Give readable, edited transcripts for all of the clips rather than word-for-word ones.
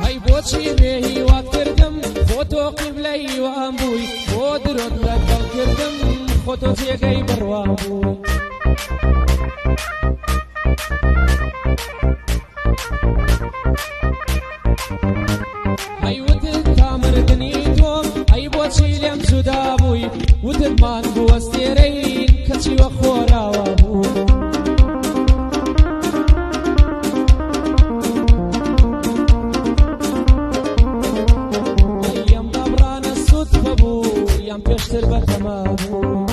هەی بۆچی بێ هیوات کردم خۆ تۆ قیبلەی وام بووی بۆ درۆت لەگەڵ کردم خۆ تۆ جێگەی بڕوام بووی هەی وتت تا مردنی تۆم ئەی بۆچی لێم جودا بووی وتتمان بوەستێرەین کەچی وە خۆراوە بوو ئەیەم دەبڕانە سوودکە بوو یان پێشتر بەتەما بوو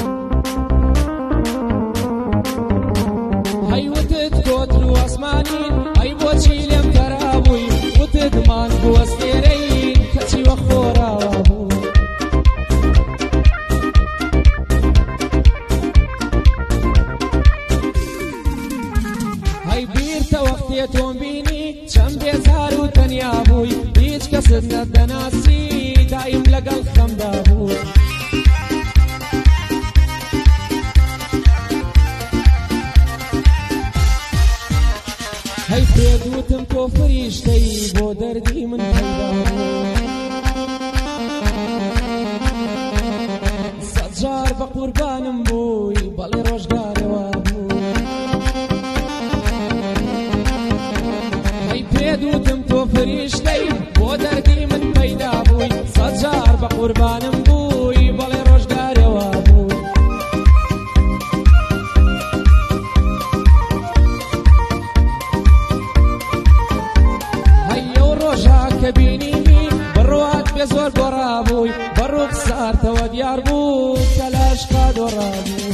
هەی وتت کۆتر و ئەسمانین ئەی بۆچی لێم تەرا بووی وتتمان بوەستێرەین کەچی وە خۆراوە بوو هەی بیرتە وەختێ تۆم بینی چەند بێزار و تەنیا بووی هیچ کەست نەدەناسی دایم لەگەڵ خەمدا بوو هەی پێت وتم تۆ فریشتەی بۆ دەردی من پەیدا بوو سەد جار بە قوربانم بووی بەڵێ ڕۆژگارەوە بوو هەی پێت وتم تۆ فریشتەی بۆ دەردی من پەیدا بووی سەد جار بە قوربانم بووی بەڵێ ڕۆژگارەوە بوو کە بینیمی بڕوات بێ زۆر گۆڕابووی بەڕووق سارتەوە دیار بوو کە لاشقا دۆڕابوو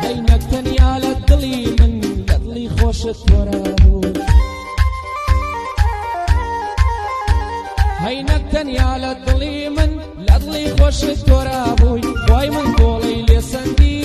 هەی نەک تەنیا لە دڵی من لە دڵی خۆشت تۆرابوو هەی نەک تەنیا لە دڵی من لە دڵی خۆشت تۆرابووی وای من گۆڵەی لێ سەندی